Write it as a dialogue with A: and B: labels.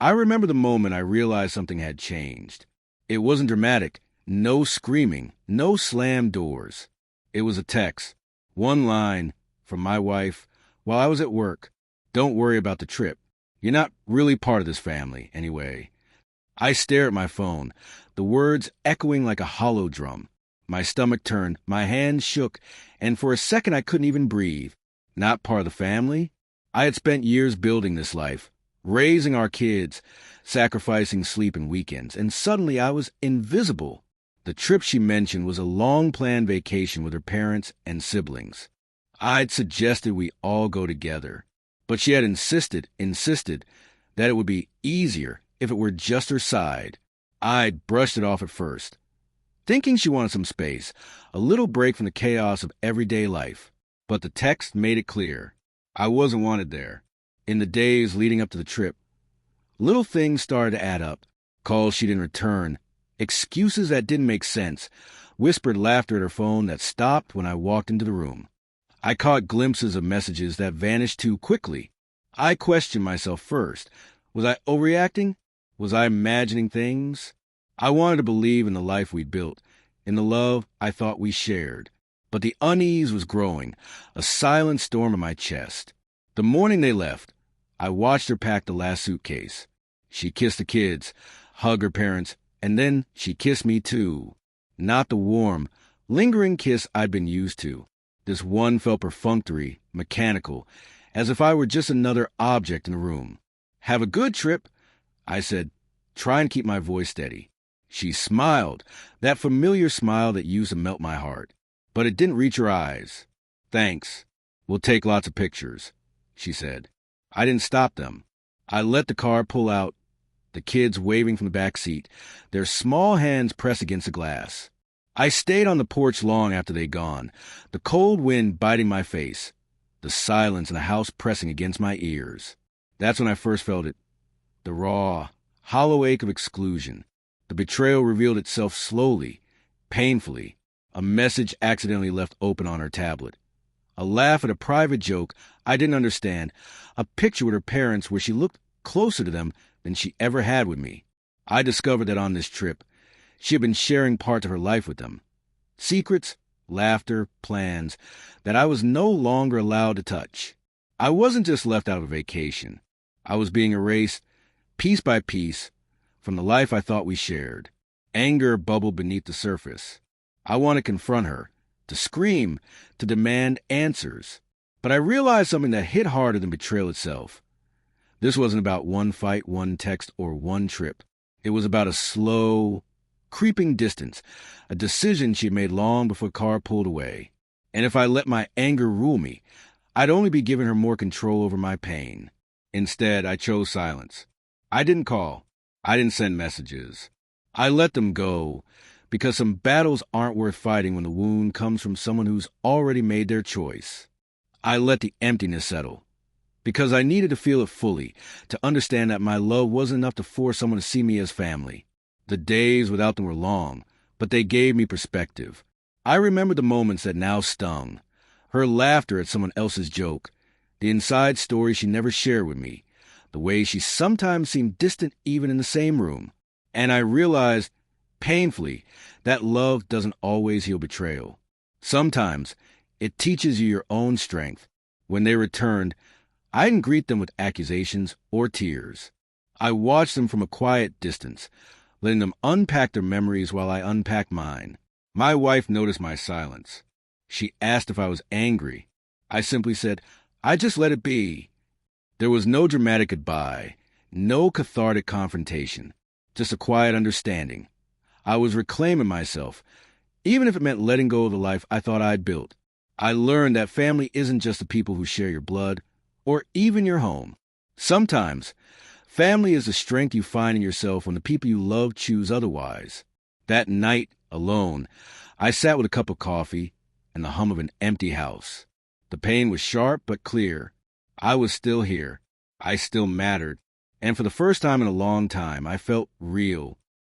A: I remember the moment I realized something had changed. It wasn't dramatic, no screaming, no slammed doors. It was a text, one line from my wife while I was at work. Don't worry about the trip. You're not really part of this family, anyway. I stare at my phone, the words echoing like a hollow drum. My stomach turned, my hands shook, and for a second I couldn't even breathe. Not part of the family? I had spent years building this life, raising our kids, sacrificing sleep and weekends, and suddenly I was invisible. The trip she mentioned was a long-planned vacation with her parents and siblings. I'd suggested we all go together, but she had insisted that it would be easier if it were just her side. I'd brushed it off at first, thinking she wanted some space, a little break from the chaos of everyday life. But the text made it clear. I wasn't wanted there. In the days leading up to the trip, little things started to add up. Calls she didn't return, excuses that didn't make sense, whispered laughter at her phone that stopped when I walked into the room. I caught glimpses of messages that vanished too quickly. I questioned myself first. Was I overreacting? Was I imagining things? I wanted to believe in the life we'd built, in the love I thought we shared. But the unease was growing, a silent storm in my chest. The morning they left, I watched her pack the last suitcase. She kissed the kids, hugged her parents, and then she kissed me too. Not the warm, lingering kiss I'd been used to. This one felt perfunctory, mechanical, as if I were just another object in the room. Have a good trip, I said, trying to keep my voice steady. She smiled, that familiar smile that used to melt my heart. But it didn't reach her eyes. Thanks. We'll take lots of pictures, she said. I didn't stop them. I let the car pull out, the kids waving from the back seat, their small hands pressed against the glass. I stayed on the porch long after they'd gone, the cold wind biting my face, the silence in the house pressing against my ears. That's when I first felt it, the raw, hollow ache of exclusion. The betrayal revealed itself slowly, painfully. A message accidentally left open on her tablet. A laugh at a private joke I didn't understand. A picture with her parents where she looked closer to them than she ever had with me. I discovered that on this trip, she had been sharing parts of her life with them. Secrets, laughter, plans that I was no longer allowed to touch. I wasn't just left out of a vacation. I was being erased, piece by piece, from the life I thought we shared. Anger bubbled beneath the surface. I wanted to confront her, to scream, to demand answers. But I realized something that hit harder than betrayal itself. This wasn't about one fight, one text, or one trip. It was about a slow, creeping distance, a decision she had made long before the car pulled away. And if I let my anger rule me, I'd only be giving her more control over my pain. Instead, I chose silence. I didn't call. I didn't send messages. I let them go, because some battles aren't worth fighting when the wound comes from someone who's already made their choice. I let the emptiness settle, because I needed to feel it fully, to understand that my love wasn't enough to force someone to see me as family. The days without them were long, but they gave me perspective. I remembered the moments that now stung, her laughter at someone else's joke, the inside story she never shared with me, the way she sometimes seemed distant even in the same room. And I realized, painfully, that love doesn't always heal betrayal. Sometimes it teaches you your own strength. When they returned, I didn't greet them with accusations or tears. I watched them from a quiet distance, letting them unpack their memories while I unpacked mine. My wife noticed my silence. She asked if I was angry. I simply said, I just let it be. There was no dramatic goodbye, no cathartic confrontation, just a quiet understanding. I was reclaiming myself, even if it meant letting go of the life I thought I'd built. I learned that family isn't just the people who share your blood, or even your home. Sometimes, family is the strength you find in yourself when the people you love choose otherwise. That night, alone, I sat with a cup of coffee and the hum of an empty house. The pain was sharp but clear. I was still here. I still mattered. And for the first time in a long time, I felt real.